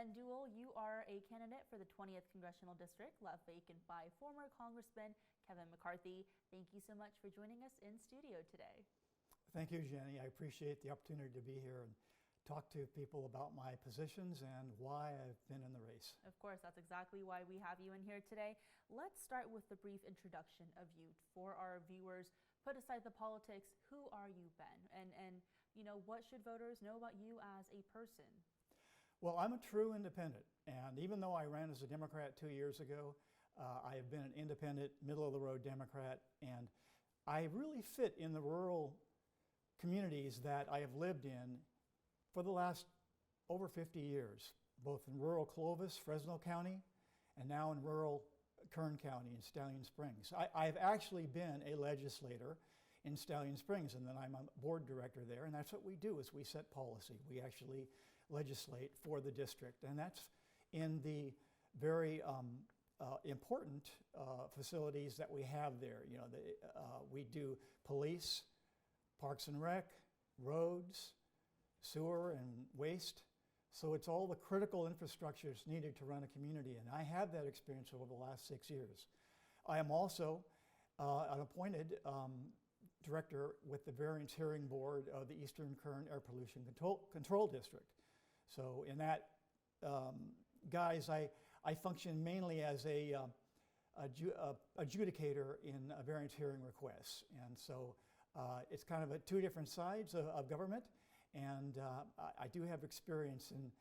Ben Dewell, you are a candidate for the 20th Congressional District, left vacant by former Congressman Kevin McCarthy. Thank you so much for joining us in studio today. Thank you, Jenny. I appreciate the opportunity to be here and talk to people about my positions and why I've been in the race. Of course, that's exactly why we have you in here today. Let's start with the brief introduction of you for our viewers. Put aside the politics, who are you, Ben? And you know, what should voters know about you as a person? Well, I'm a true independent, and even though I ran as a Democrat 2 years ago, I have been an independent, middle-of-the-road Democrat, and I really fit in the rural communities that I have lived in for the last over 50 years, both in rural Clovis, Fresno County, and now in rural Kern County in Stallion Springs. I've actually been a legislator in Stallion Springs, and then I'm a board director there, and that's what we do, is we set policy. We actually legislate for the district, and that's in the very important facilities that we have there. You know, we do police, parks and rec, roads, sewer and waste. So it's all the critical infrastructures needed to run a community, and I have that experience over the last 6 years. I am also an appointed director with the Variance Hearing Board of the Eastern Kern Air Pollution Control District. So in that guise, I function mainly as a adjudicator in variance hearing requests. And so it's kind of two different sides of government. And I do have experience in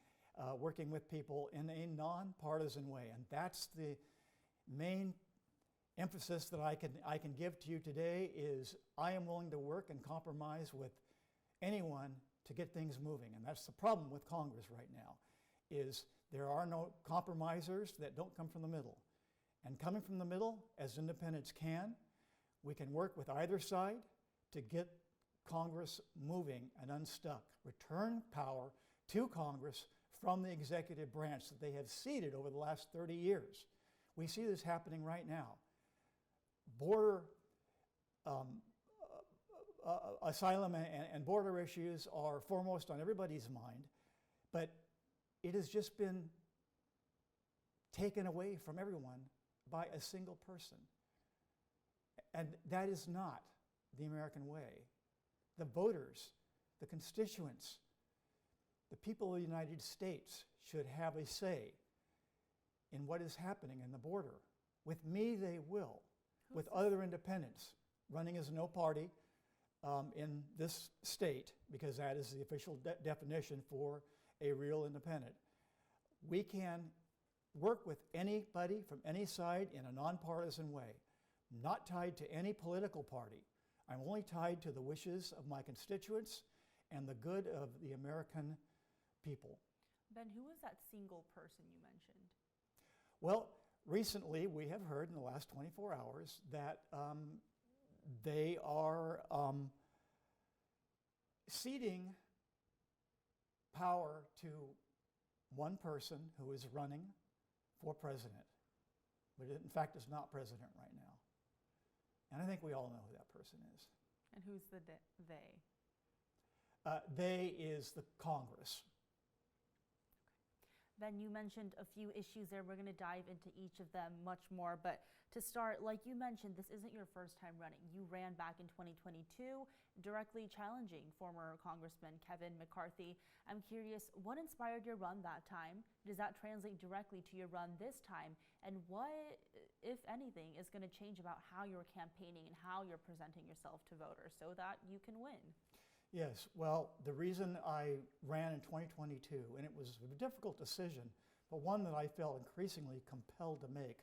working with people in a nonpartisan way. And that's the main emphasis that I can give to you today, is I am willing to work and compromise with anyone to get things moving. And that's the problem with Congress right now, is there are no compromisers that don't come from the middle. And coming from the middle, as independents can, we can work with either side to get Congress moving and unstuck. Return power to Congress from the executive branch that they have ceded over the last 30 years. We see this happening right now. Border asylum and border issues are foremost on everybody's mind, but it has just been taken away from everyone by a single person. And that is not the American way. The voters, the constituents, the people of the United States should have a say in what is happening in the border. With me, they will. With other independents running as no party in this state, because that is the official definition for a real independent. We can work with anybody from any side in a nonpartisan way, not tied to any political party. I'm only tied to the wishes of my constituents and the good of the American people. Ben, who was that single person you mentioned? Well, recently we have heard in the last 24 hours that they are ceding power to one person who is running for president, but in fact is not president right now. And I think we all know who that person is. And who's the they? They is the Congress. Ben, you mentioned a few issues there. We're going to dive into each of them much more. But to start, like you mentioned, this isn't your first time running. You ran back in 2022, directly challenging former Congressman Kevin McCarthy. I'm curious, what inspired your run that time? Does that translate directly to your run this time? And what, if anything, is going to change about how you're campaigning and how you're presenting yourself to voters so that you can win? Yes, well, the reason I ran in 2022, and it was a difficult decision, but one that I felt increasingly compelled to make,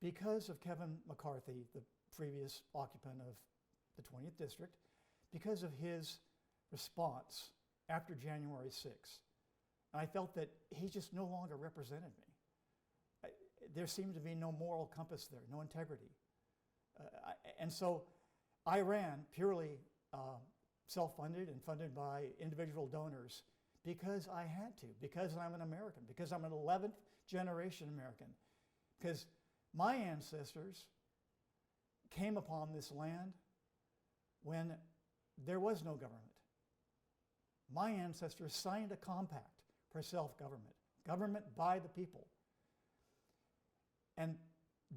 because of Kevin McCarthy, the previous occupant of the 20th District, because of his response after January 6th. I felt that he just no longer represented me. There seemed to be no moral compass there, no integrity. And so I ran purely self-funded and funded by individual donors because I had to, because I'm an American, because I'm an 11th generation American, because my ancestors came upon this land when there was no government. My ancestors signed a compact for self-government. government by the people. And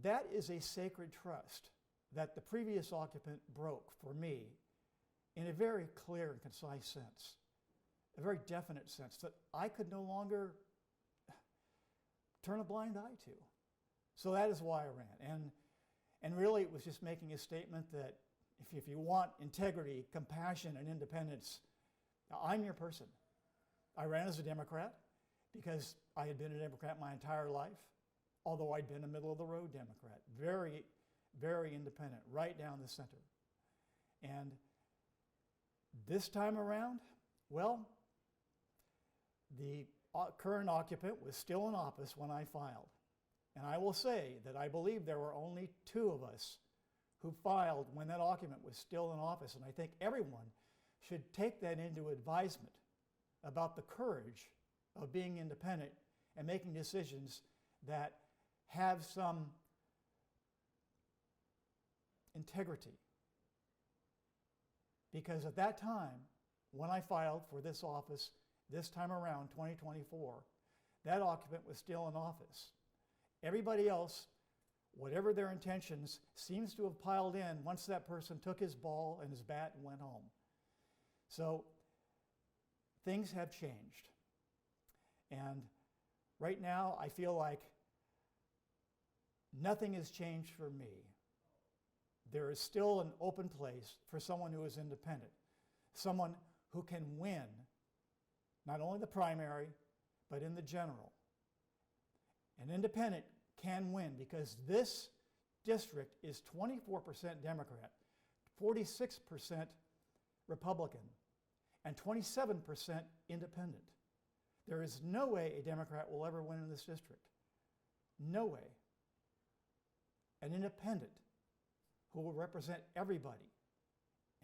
that is a sacred trust that the previous occupant broke for me in a very clear and concise sense, a very definite sense that I could no longer turn a blind eye to. So that is why I ran. And really it was just making a statement that if you want integrity, compassion, and independence, I'm your person. I ran as a Democrat because I had been a Democrat my entire life, although I'd been a middle-of-the-road Democrat, very, very independent, right down the center. And this time around, well, the current occupant was still in office when I filed. And I will say that I believe there were only 2 of us who filed when that occupant was still in office. And I think everyone should take that into advisement about the courage of being independent and making decisions that have some integrity. Because at that time, when I filed for this office, this time around, 2024, that occupant was still in office. Everybody else, whatever their intentions, seems to have piled in once that person took his ball and his bat and went home. So things have changed. And right now, I feel like nothing has changed for me. There is still an open place for someone who is independent, someone who can win not only the primary, but in the general. An independent can win because this district is 24% Democrat, 46% Republican, and 27% independent. There is no way a Democrat will ever win in this district. No way. An independent who will represent everybody,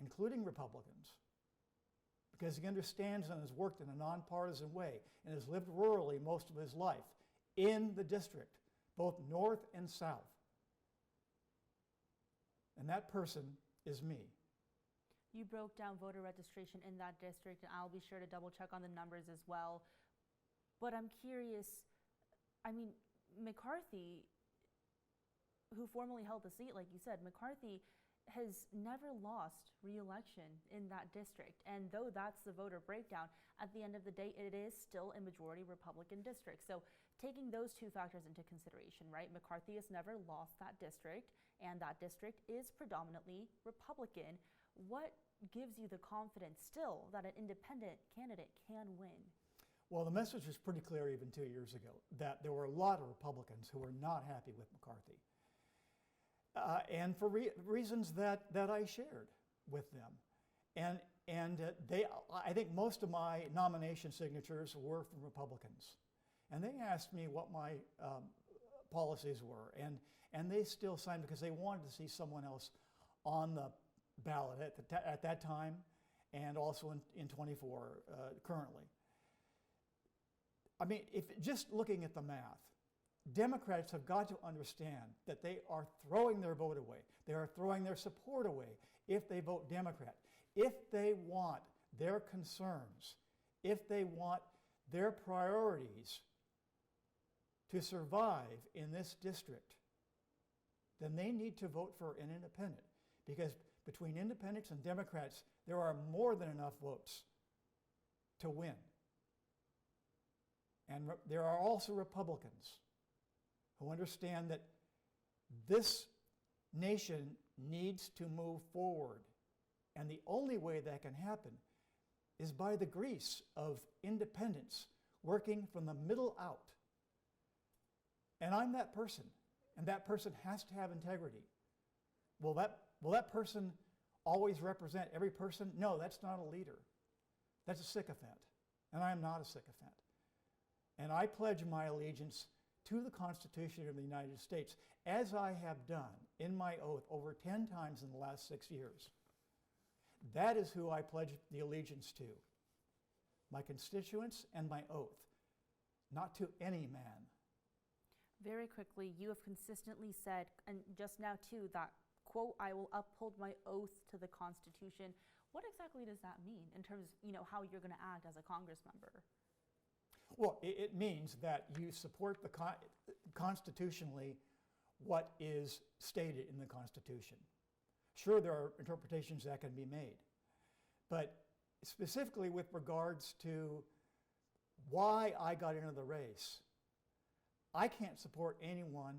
including Republicans, because he understands and has worked in a nonpartisan way and has lived rurally most of his life in the district, both north and south. And that person is me. You broke down voter registration in that district, and I'll be sure to double check on the numbers as well. But I'm curious, I mean, McCarthy, who formerly held the seat, like you said, McCarthy has never lost re-election in that district. And though that's the voter breakdown, at the end of the day, it is still a majority Republican district. So taking those 2 factors into consideration, right? McCarthy has never lost that district, and that district is predominantly Republican. What gives you the confidence still that an independent candidate can win? Well, the message was pretty clear even 2 years ago, that there were a lot of Republicans who were not happy with McCarthy. And for reasons that I shared with them. And I think most of my nomination signatures were from Republicans. And they asked me what my policies were. And they still signed because they wanted to see someone else on the ballot at that time, and also in 24 currently. I mean, if just looking at the math, Democrats have got to understand that they are throwing their vote away. They are throwing their support away if they vote Democrat. If they want their concerns, if they want their priorities to survive in this district, then they need to vote for an independent. Because between independents and Democrats, there are more than enough votes to win. And there are also Republicans who understand that this nation needs to move forward. And the only way that can happen is by the grease of independents working from the middle out. And I'm that person, and that person has to have integrity. Will that person always represent every person? No, that's not a leader. That's a sycophant, and I am not a sycophant. And I pledge my allegiance to the Constitution of the United States, as I have done in my oath over 10 times in the last 6 years. That is who I pledge the allegiance to, my constituents and my oath, not to any man. Very quickly, you have consistently said, and just now too, that, quote, I will uphold my oath to the Constitution. What exactly does that mean in terms of, how you're going to act as a Congress member? Well, it means that you support constitutionally what is stated in the Constitution. Sure, there are interpretations that can be made, but specifically with regards to why I got into the race, I can't support anyone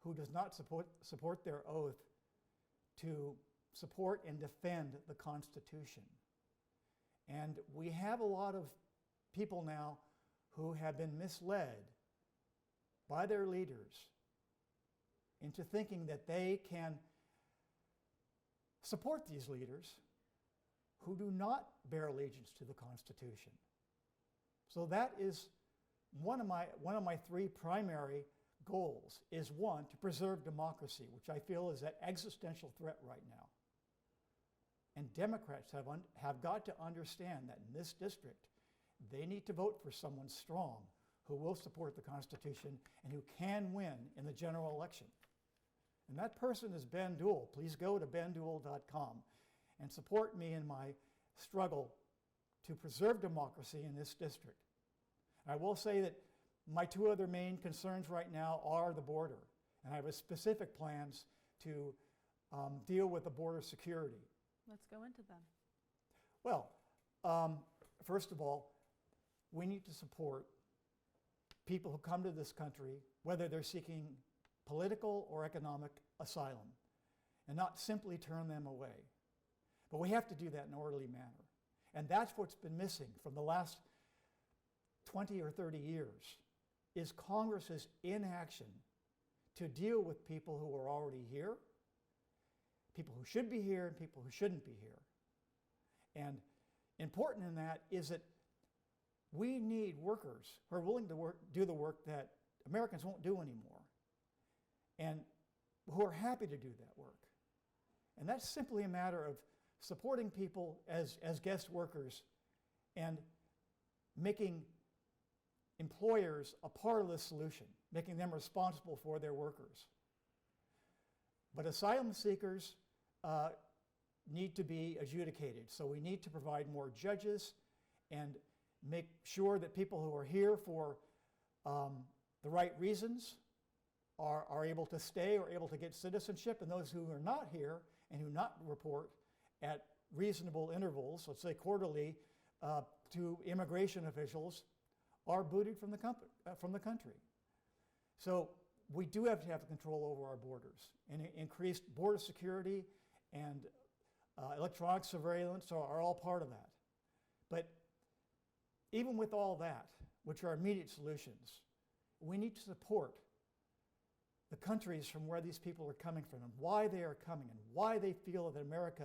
who does not support their oath to support and defend the Constitution. And we have a lot of people now who have been misled by their leaders into thinking that they can support these leaders who do not bear allegiance to the Constitution. So that is one of my three primary goals is one, to preserve democracy, which I feel is an existential threat right now. And Democrats have got to understand that in this district, they need to vote for someone strong who will support the Constitution and who can win in the general election. And that person is Ben Dewell. Please go to bendewell.com and support me in my struggle to preserve democracy in this district. I will say that my two other main concerns right now are the border, and I have specific plans to deal with the border security. Let's go into them. Well, first of all, we need to support people who come to this country, whether they're seeking political or economic asylum, and not simply turn them away. But we have to do that in an orderly manner. And that's what's been missing from the last 20 or 30 years, is Congress's inaction to deal with people who are already here, people who should be here, and people who shouldn't be here. And important in that is that we need workers who are willing to do the work that Americans won't do anymore, and who are happy to do that work. And that's simply a matter of supporting people as guest workers and making employers a part of the solution, making them responsible for their workers. But asylum seekers need to be adjudicated, so we need to provide more judges and make sure that people who are here for the right reasons are able to stay or able to get citizenship, and those who are not here and who not report at reasonable intervals, let's say quarterly, to immigration officials, are booted from the country. So we do have to have control over our borders, and increased border security and electronic surveillance are all part of that. But even with all that, which are immediate solutions, we need to support the countries from where these people are coming from, and why they are coming, and why they feel that America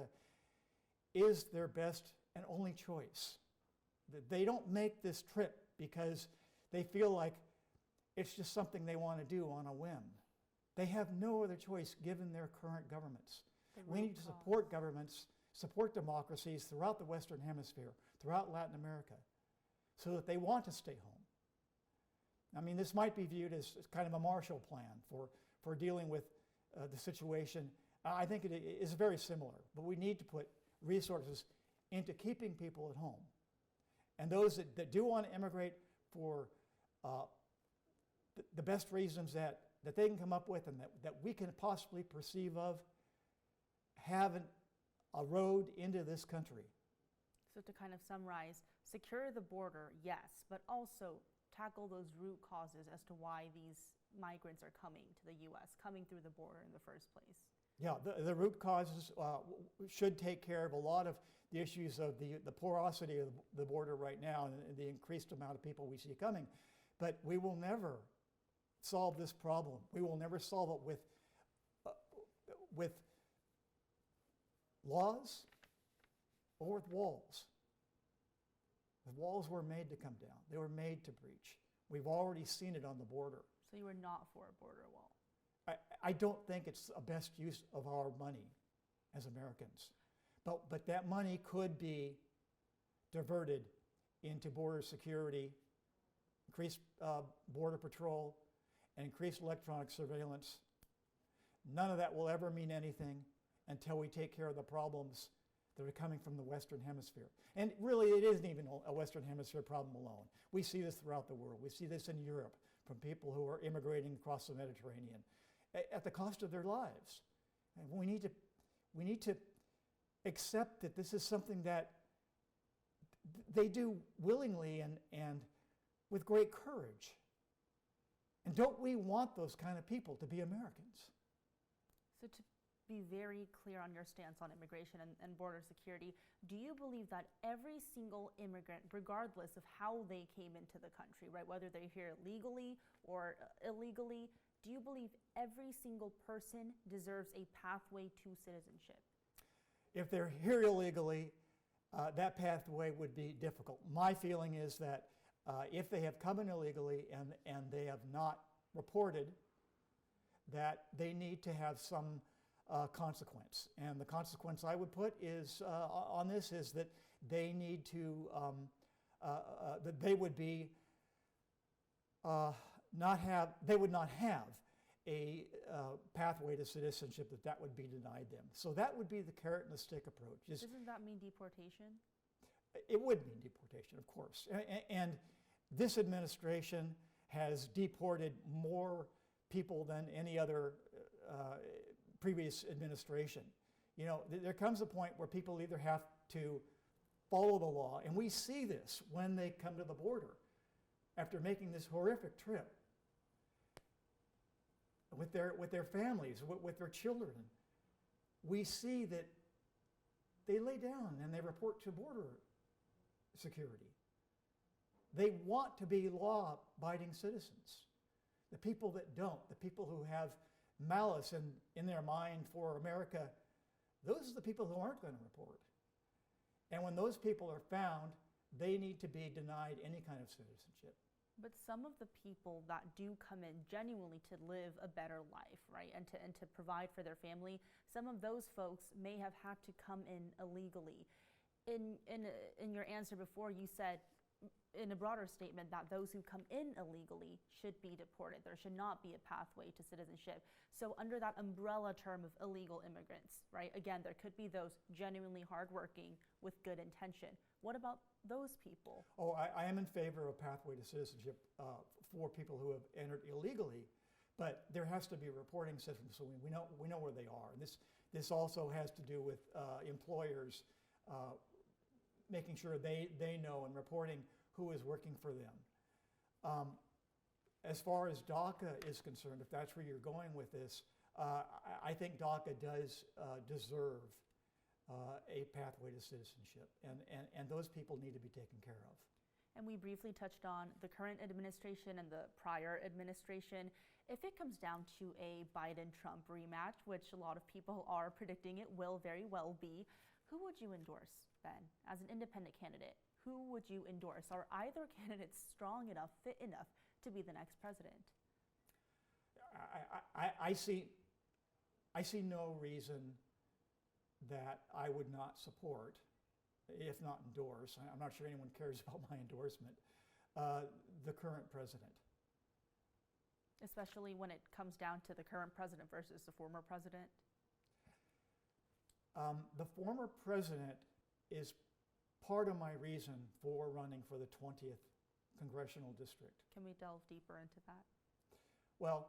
is their best and only choice. That they don't make this trip because they feel like it's just something they want to do on a whim. They have no other choice given their current governments. We need to support governments, support democracies throughout the Western Hemisphere, throughout Latin America, so that they want to stay home. I mean, this might be viewed as kind of a Marshall Plan for dealing with the situation. I think it is very similar, but we need to put resources into keeping people at home. And those that do want to immigrate for the best reasons that they can come up with and that we can possibly perceive of, have a road into this country. So to kind of summarize, secure the border, yes, but also tackle those root causes as to why these migrants are coming to the U.S., coming through the border in the first place. Yeah, the root causes should take care of a lot of the issues of the porosity of the border right now and the increased amount of people we see coming. But we will never solve this problem. We will never solve it with laws or with walls. The walls were made to come down. They were made to breach. We've already seen it on the border. So you were not for a border wall? I don't think it's a best use of our money as Americans. But that money could be diverted into border security, increased border patrol, and increased electronic surveillance. None of that will ever mean anything until we take care of the problems that are coming from the Western Hemisphere. And really, it isn't even a Western Hemisphere problem alone. We see this throughout the world. We see this in Europe from people who are immigrating across the Mediterranean at the cost of their lives. And we need to accept that this is something that they do willingly and with great courage. And don't we want those kind of people to be Americans? So to be very clear on your stance on immigration and border security, do you believe that every single immigrant, regardless of how they came into the country, right, whether they're here legally or illegally, do you believe every single person deserves a pathway to citizenship? If they're here illegally, that pathway would be difficult. My feeling is that if they have come in illegally and they have not reported, that they need to have some consequence. And the consequence I would put is on this is that they need to, that they would be they would not have a pathway to citizenship, that would be denied them. So that would be the carrot and the stick approach. Doesn't that mean deportation? It would mean deportation, of course. And this administration has deported more people than any other previous administration. You know, there comes a point where people either have to follow the law, and we see this when they come to the border after making this horrific trip with their families, with their children. We see that they lay down and they report to border security. They want to be law-abiding citizens. The people that don't, the people who have malice in their mind for America, those are the people who aren't going to report. And when those people are found, they need to be denied any kind of citizenship. But some of the people that do come in genuinely to live a better life, right, and to provide for their family, some of those folks may have had to come in illegally. In your answer before, you said in a broader statement that those who come in illegally should be deported. There should not be a pathway to citizenship. So under that umbrella term of illegal immigrants, right, again, there could be those genuinely hardworking with good intention. What about those people? Oh, I am in favor of a pathway to citizenship for people who have entered illegally, but there has to be a reporting system so we know where they are. And this also has to do with employers making sure they know and reporting who is working for them. As far as DACA is concerned, if that's where you're going with this, I think DACA does deserve a pathway to citizenship, and those people need to be taken care of. And we briefly touched on the current administration and the prior administration. If it comes down to a Biden-Trump rematch, which a lot of people are predicting it will very well be, who would you endorse, Ben, as an independent candidate? Who would you endorse? Are either candidates strong enough, fit enough to be the next president? I see no reason that I would not support, if not endorse, I'm not sure anyone cares about my endorsement, the current president. Especially when it comes down to the current president versus the former president? The former president is part of my reason for running for the 20th Congressional District. Can we delve deeper into that? Well,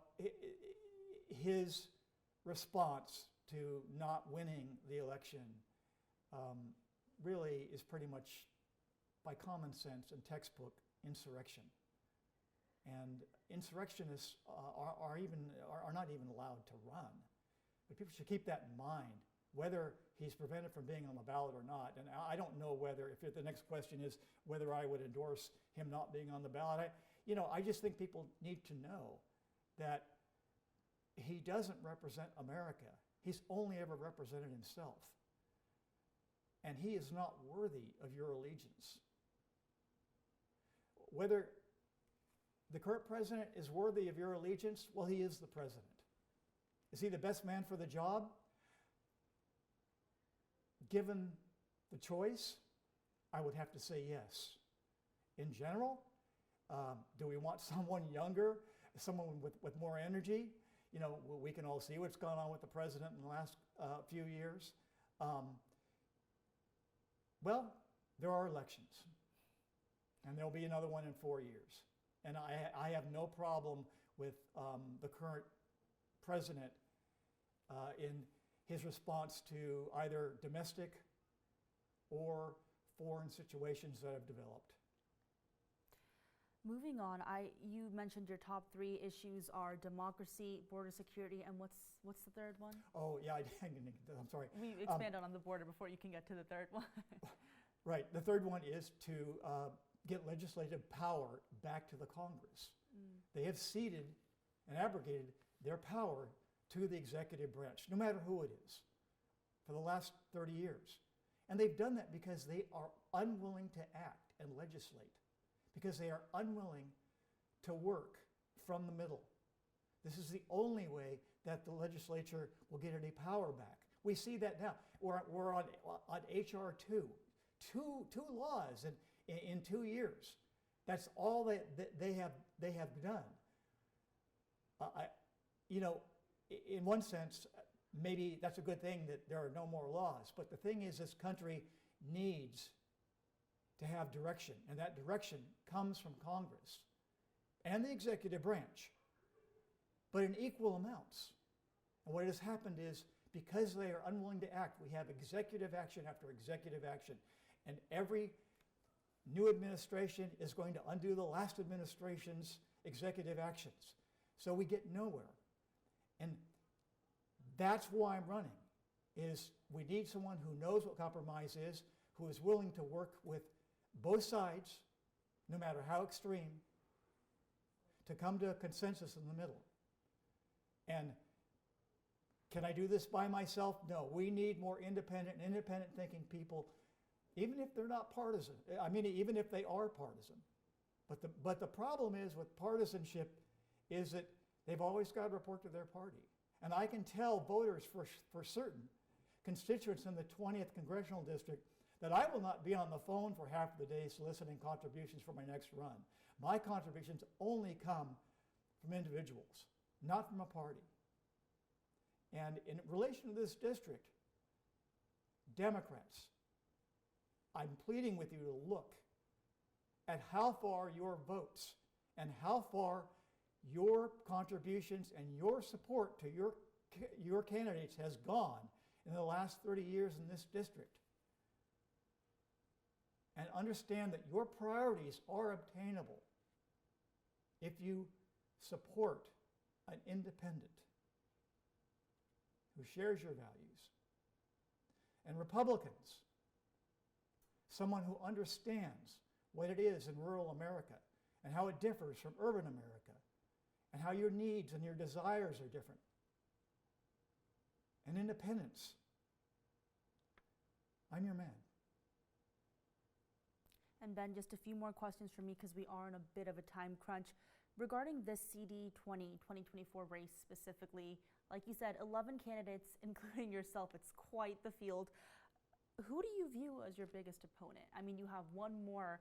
his response to not winning the election really is pretty much by common sense and textbook insurrection. And insurrectionists are not even allowed to run. But people should keep that in mind, whether he's prevented from being on the ballot or not. And I don't know whether, if the next question is whether I would endorse him not being on the ballot. I just think people need to know that he doesn't represent America. He's only ever represented himself. And he is not worthy of your allegiance. Whether the current president is worthy of your allegiance, well, he is the president. Is he the best man for the job? Given the choice, I would have to say yes. In general, do we want someone younger, someone with more energy? We can all see what's gone on with the president in the last few years. Well, there are elections, and there'll be another one in 4 years. And I have no problem with the current president in his response to either domestic or foreign situations that have developed. Moving on, you mentioned your top 3 issues are democracy, border security, and what's the third one? Oh, yeah, I'm sorry. We expanded on the border before you can get to the third one. Right. The third one is to get legislative power back to the Congress. They have ceded and abrogated their power to the executive branch, no matter who it is, for the last 30 years. And they've done that because they are unwilling to act and legislate, because they are unwilling to work from the middle. This is the only way that the legislature will get any power back. We see that now. We're on H.R. 2. Two laws in 2 years. That's all that they have done. In one sense, maybe that's a good thing that there are no more laws. But the thing is, this country needs to have direction, and that direction comes from Congress and the executive branch, but in equal amounts. And what has happened is, because they are unwilling to act, we have executive action after executive action, and every new administration is going to undo the last administration's executive actions. So we get nowhere. And that's why I'm running, is we need someone who knows what compromise is, who is willing to work with both sides, no matter how extreme, to come to a consensus in the middle. And can I do this by myself? No, we need more independent thinking people, even if they're not partisan. I mean, even if they are partisan. But the problem is with partisanship is that they've always got to report to their party. And I can tell voters for certain, constituents in the 20th Congressional District, that I will not be on the phone for half the day soliciting contributions for my next run. My contributions only come from individuals, not from a party. And in relation to this district, Democrats, I'm pleading with you to look at how far your votes and how far your contributions and your support to your candidates has gone in the last 30 years in this district. And understand that your priorities are obtainable if you support an independent who shares your values. And Republicans, someone who understands what it is in rural America and how it differs from urban America and how your needs and your desires are different. And independents, I'm your man. And Ben, just a few more questions from me because we are in a bit of a time crunch. Regarding this CD20 2024 race specifically, like you said, 11 candidates, including yourself, it's quite the field. Who do you view as your biggest opponent? I mean, you have one more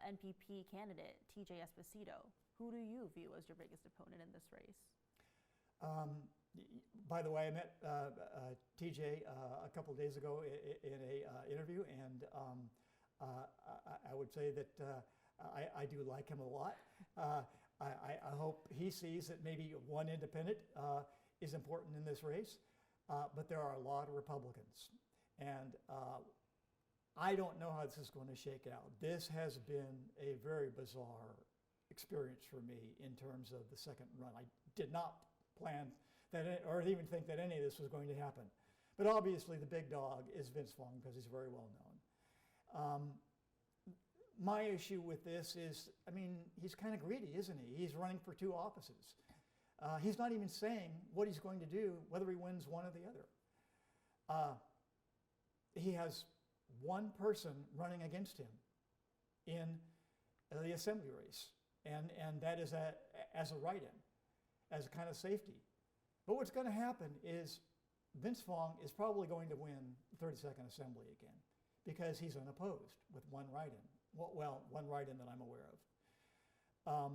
NPP candidate, TJ Esposito. Who do you view as your biggest opponent in this race? By the way, I met TJ a couple of days ago in an interview, and I would say that I do like him a lot. I hope he sees that maybe one independent is important in this race, but there are a lot of Republicans. And I don't know how this is going to shake out. This has been a very bizarre experience for me in terms of the second run. I did not plan that or even think that any of this was going to happen. But obviously the big dog is Vince Vaughn because he's very well known. My issue with this is, I mean, he's kind of greedy, isn't he? He's running for 2 offices. He's not even saying what he's going to do, whether he wins one or the other. He has one person running against him in the assembly race, and that is as a write-in, as a kind of safety. But what's going to happen is Vince Vaughn is probably going to win the 32nd Assembly again because he's unopposed with one write-in. Well, one write-in that I'm aware of.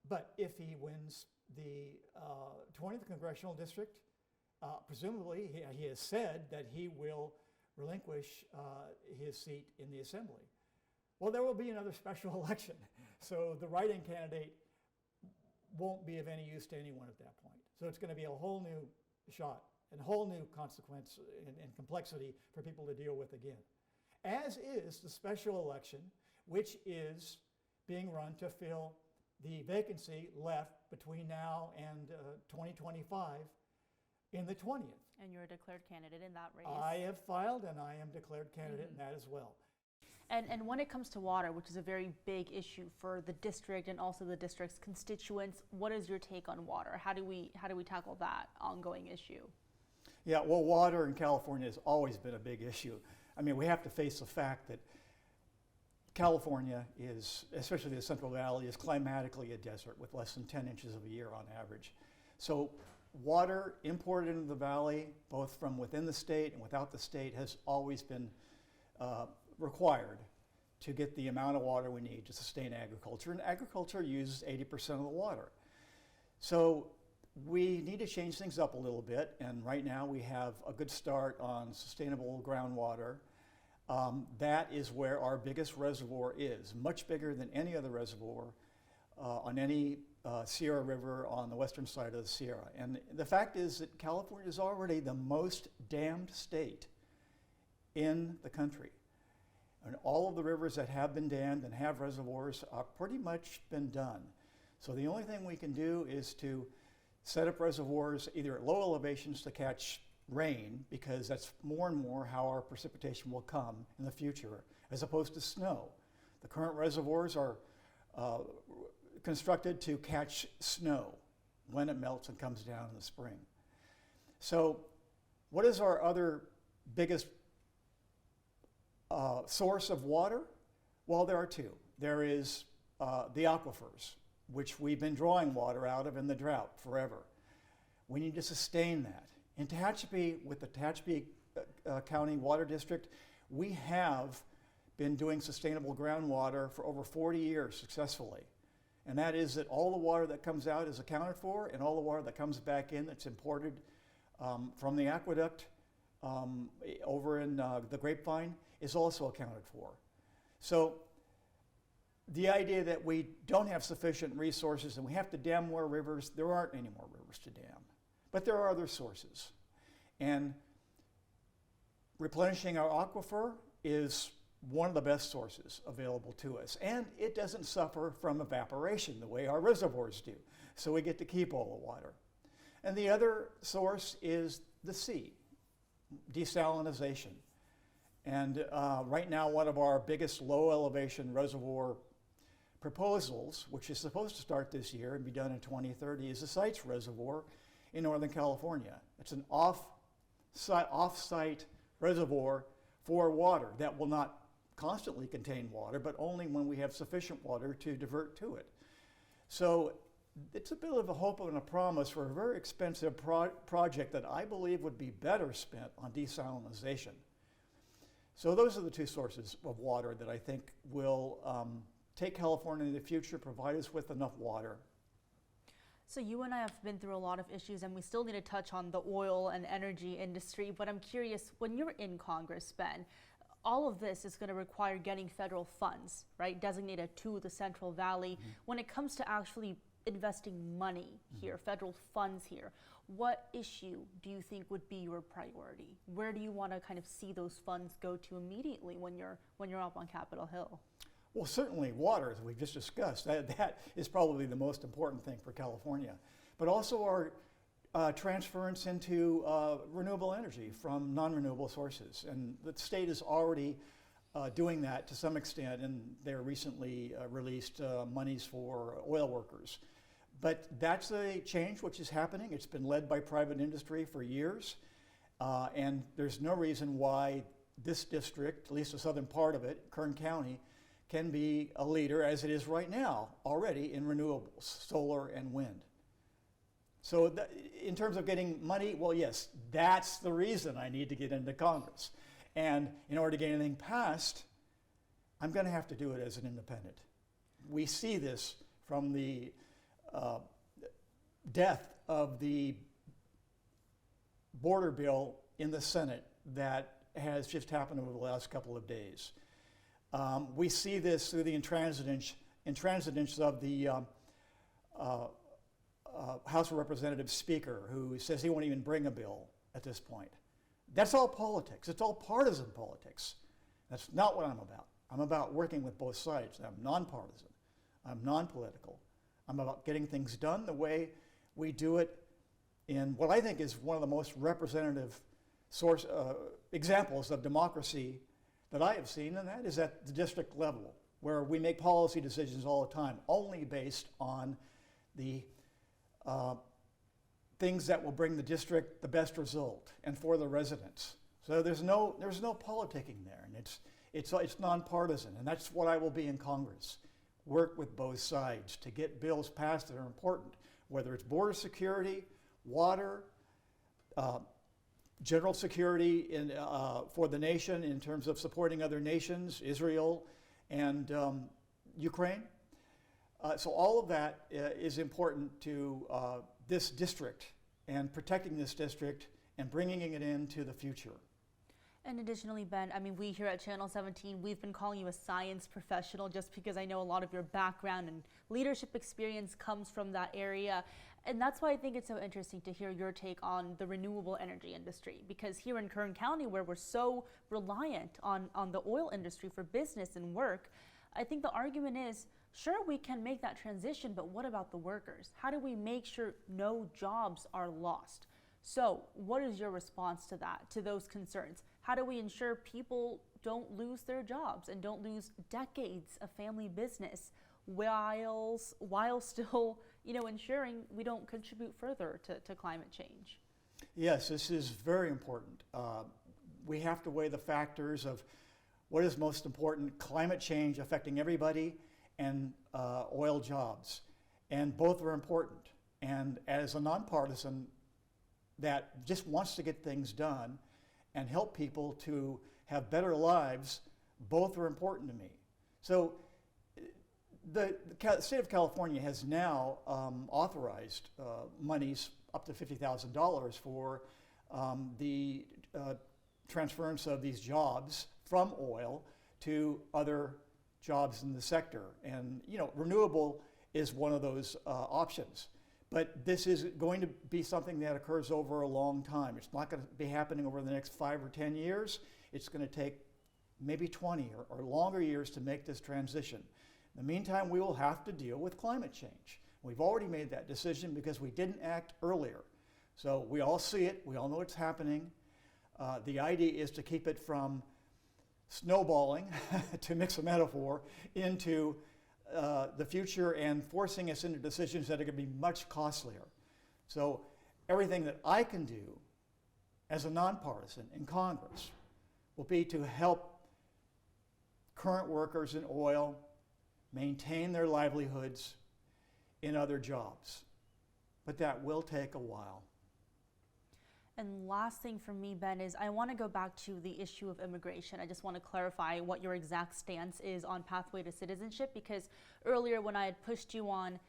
But if he wins the 20th Congressional District, presumably he has said that he will relinquish his seat in the assembly. Well, there will be another special election, so the write-in candidate won't be of any use to anyone at that point. So it's going to be a whole new shot and a whole new consequence and complexity for people to deal with again. As is the special election, which is being run to fill the vacancy left between now and 2025 in the 20th. And you're a declared candidate in that race. I have filed and I am declared candidate in that as well. And when it comes to water, which is a very big issue for the district and also the district's constituents, what is your take on water? How do we tackle that ongoing issue? Yeah, well, water in California has always been a big issue. I mean, we have to face the fact that California is, especially the Central Valley, is climatically a desert with less than 10 inches of a year on average. So water imported into the valley, both from within the state and without the state, has always been required to get the amount of water we need to sustain agriculture. And agriculture uses 80% of the water. So we need to change things up a little bit, and right now we have a good start on sustainable groundwater. That is where our biggest reservoir is, much bigger than any other reservoir on any Sierra River on the western side of the Sierra. And the fact is that California is already the most dammed state in the country. And all of the rivers that have been dammed and have reservoirs are pretty much been done. So the only thing we can do is to set up reservoirs either at low elevations to catch rain, because that's more and more how our precipitation will come in the future, as opposed to snow. The current reservoirs are constructed to catch snow when it melts and comes down in the spring. So what is our other biggest source of water? Well, there are two. There is the aquifers, which we've been drawing water out of in the drought forever. We need to sustain that. In Tehachapi, with the Tehachapi County Water District, we have been doing sustainable groundwater for over 40 years successfully. And that is that all the water that comes out is accounted for, and all the water that comes back in that's imported from the aqueduct over in the Grapevine is also accounted for. So the idea that we don't have sufficient resources and we have to dam more rivers, there aren't any more rivers to dam. But there are other sources. And replenishing our aquifer is one of the best sources available to us. And it doesn't suffer from evaporation the way our reservoirs do. So we get to keep all the water. And the other source is the sea, desalinization. And right now, one of our biggest low elevation reservoir proposals, which is supposed to start this year and be done in 2030, is the Sites Reservoir in Northern California. It's an off-site reservoir for water that will not constantly contain water, but only when we have sufficient water to divert to it. So it's a bit of a hope and a promise for a very expensive project that I believe would be better spent on desalinization. So those are the two sources of water that I think will take California in the future, provide us with enough water. So you and I have been through a lot of issues, and we still need to touch on the oil and energy industry, but I'm curious, when you're in Congress, Ben, all of this is going to require getting federal funds, right, designated to the Central Valley. When it comes to actually investing money here, federal funds here, what issue do you think would be your priority? Where do you want to kind of see those funds go to immediately when you're up on Capitol Hill? Well, certainly water, as we've just discussed. That is probably the most important thing for California. But also our transference into renewable energy from non-renewable sources. And the state is already doing that to some extent, and they recently released monies for oil workers. But that's a change which is happening. It's been led by private industry for years, and there's no reason why this district, at least the southern part of it, Kern County, can be a leader, as it is right now, already in renewables, solar and wind. So in terms of getting money, well, yes, that's the reason I need to get into Congress. And in order to get anything passed, I'm going to have to do it as an independent. We see this from the death of the border bill in the Senate that has just happened over the last couple of days. We see this through the intransigence of the House of Representatives Speaker, who says he won't even bring a bill at this point. That's all politics. It's all partisan politics. That's not what I'm about. I'm about working with both sides. I'm nonpartisan. I'm non-political. I'm about getting things done the way we do it in what I think is one of the most representative examples of democracy that I have seen, and that is at the district level, where we make policy decisions all the time, only based on the things that will bring the district the best result and for the residents. So there's no politicking there, and it's nonpartisan, and that's what I will be in Congress. Work with both sides to get bills passed that are important, whether it's border security, water, general security for the nation in terms of supporting other nations, Israel and Ukraine. So all of that is important to this district and protecting this district and bringing it into the future. And additionally, Ben, I mean, we here at Channel 17, we've been calling you a science professional just because I know a lot of your background and leadership experience comes from that area. And that's why I think it's so interesting to hear your take on the renewable energy industry, because here in Kern County, where we're so reliant on the oil industry for business and work, I think the argument is, sure, we can make that transition, but what about the workers? How do we make sure no jobs are lost? So what is your response to that, to those concerns? How do we ensure people don't lose their jobs and don't lose decades of family business while still, ensuring we don't contribute further to climate change? Yes, this is very important. We have to weigh the factors of what is most important: climate change affecting everybody and oil jobs. And both are important. And as a nonpartisan that just wants to get things done and help people to have better lives, both are important to me. So the state of California has now authorized monies up to $50,000 for the transference of these jobs from oil to other jobs in the sector. And renewable is one of those options. But this is going to be something that occurs over a long time. It's not going to be happening over the next 5 or 10 years. It's going to take maybe 20 or longer years to make this transition. In the meantime, we will have to deal with climate change. We've already made that decision because we didn't act earlier. So we all see it. We all know it's happening. The idea is to keep it from snowballing, to mix a metaphor, into the future and forcing us into decisions that are going to be much costlier. So everything that I can do as a nonpartisan in Congress will be to help current workers in oil maintain their livelihoods in other jobs. But that will take a while. And last thing for me, Ben, is I want to go back to the issue of immigration. I just want to clarify what your exact stance is on pathway to citizenship, because earlier when I had pushed you on,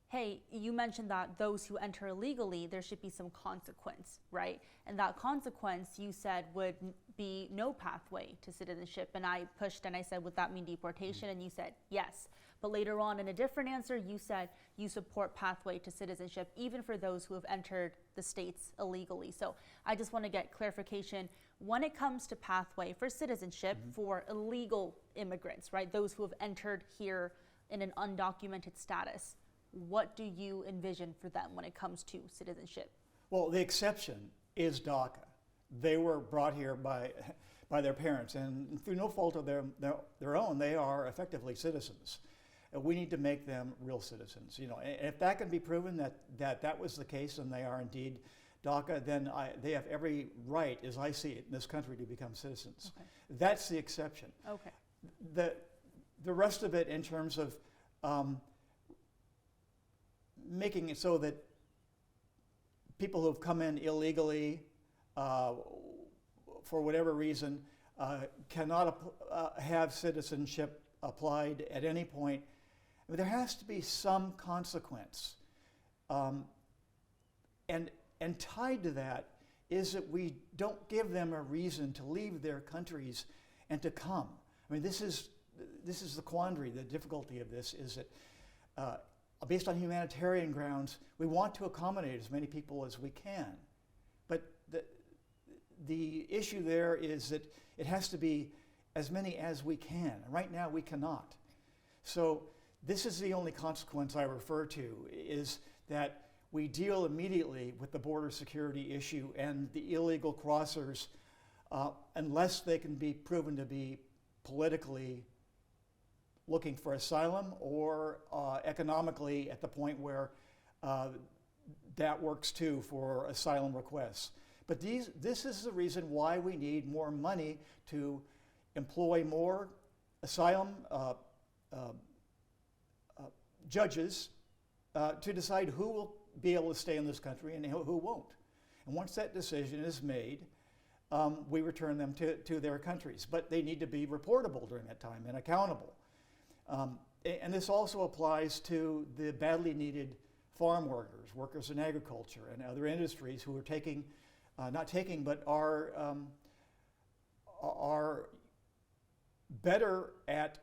hey, you mentioned that those who enter illegally, there should be some consequence, right? And that consequence, you said, would be no pathway to citizenship. And I pushed and I said, would that mean deportation? And you said, yes. But later on in a different answer, you said you support pathway to citizenship, even for those who have entered the states illegally. So I just want to get clarification when it comes to pathway for citizenship for illegal immigrants, right? Those who have entered here in an undocumented status. What do you envision for them when it comes to citizenship? Well, the exception is DACA. They were brought here by their parents, and through no fault of their own, they are effectively citizens. We need to make them real citizens. And if that can be proven that was the case and they are indeed DACA, then they have every right, as I see it, in this country to become citizens. Okay. That's the exception. Okay. The rest of it, in terms of making it so that people who have come in illegally for whatever reason cannot have citizenship applied at any point. I mean, there has to be some consequence. And tied to that is that we don't give them a reason to leave their countries and to come. I mean, this is the quandary. The difficulty of this is that based on humanitarian grounds, we want to accommodate as many people as we can. But the issue there is that it has to be as many as we can. And right now we cannot. So this is the only consequence I refer to, is that we deal immediately with the border security issue and the illegal crossers unless they can be proven to be politically looking for asylum or economically at the point where that works too for asylum requests. But this is the reason why we need more money to employ more asylum judges to decide who will be able to stay in this country and who won't. And once that decision is made, we return them to their countries. But they need to be reportable during that time and accountable. And this also applies to the badly needed farm workers, workers in agriculture and other industries who are taking, not taking, but are better at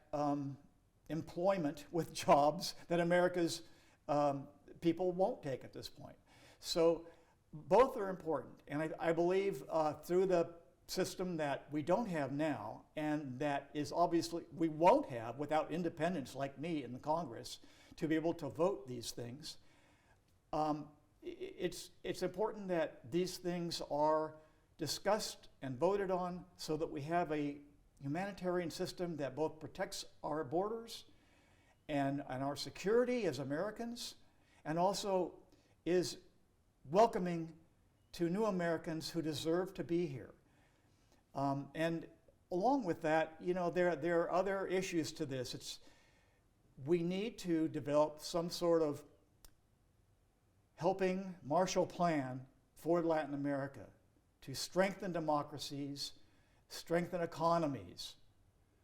employment with jobs that America's people won't take at this point. So both are important. And I believe through the system that we don't have now, and that is obviously we won't have without independents like me in the Congress to be able to vote these things, it's important that these things are discussed and voted on so that we have a humanitarian system that both protects our borders and our security as Americans, and also is welcoming to new Americans who deserve to be here. And along with that, you know, there are other issues to this. We need to develop some sort of helping Marshall Plan for Latin America to strengthen democracies, strengthen economies,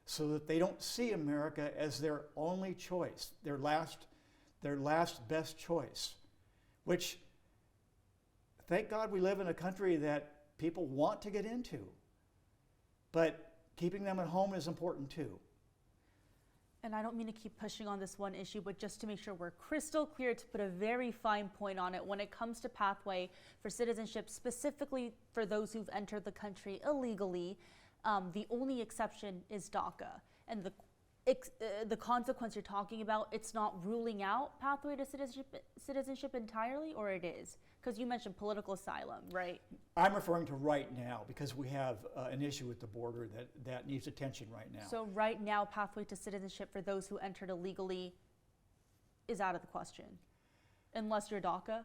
so that they don't see America as their only choice, their last best choice, which, thank God we live in a country that people want to get into, but keeping them at home is important too. And I don't mean to keep pushing on this one issue, but just to make sure we're crystal clear, to put a very fine point on it, when it comes to pathway for citizenship, specifically for those who've entered the country illegally, the only exception is DACA. And the consequence you're talking about, it's not ruling out pathway to citizenship entirely, or it is? Because you mentioned political asylum, right? I'm referring to right now because we have an issue with the border that needs attention right now. So right now, pathway to citizenship for those who entered illegally is out of the question, unless you're DACA?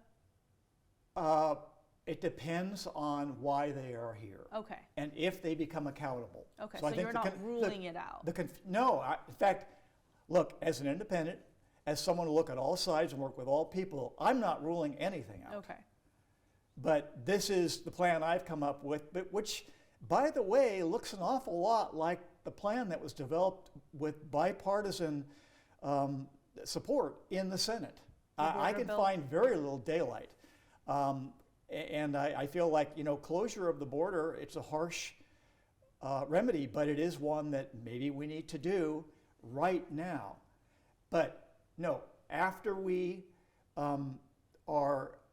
It depends on why they are here. Okay. And if they become accountable. Okay, so you're not ruling it out. No, in fact, look, as an independent, as someone to look at all sides and work with all people, I'm not ruling anything out. Okay. But this is the plan I've come up with, but which, by the way, looks an awful lot like the plan that was developed with bipartisan support in the Senate. I can find very little daylight. And I feel like, you know, closure of the border, it's a harsh remedy, but it is one that maybe we need to do right now. But no, after we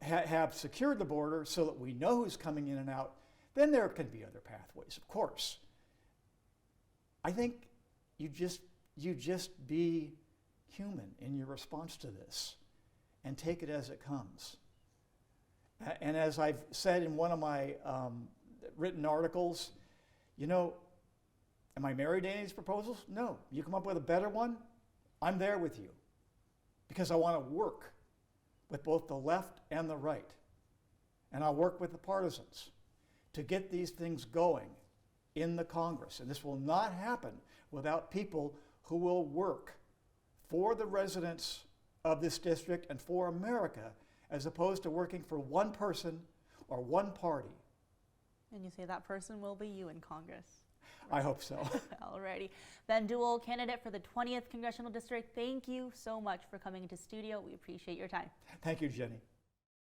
have secured the border so that we know who's coming in and out, then there can be other pathways, of course. I think you just be human in your response to this and take it as it comes. And as I've said in one of my written articles, you know, am I married to any of these proposals? No. You come up with a better one, I'm there with you. Because I want to work with both the left and the right. And I'll work with the partisans to get these things going in the Congress. And this will not happen without people who will work for the residents of this district and for America, as opposed to working for one person or one party. And you say that person will be you in Congress. I hope so. Alrighty. Ben Dewell, candidate for the 20th Congressional District, thank you so much for coming into studio. We appreciate your time. Thank you, Jenny.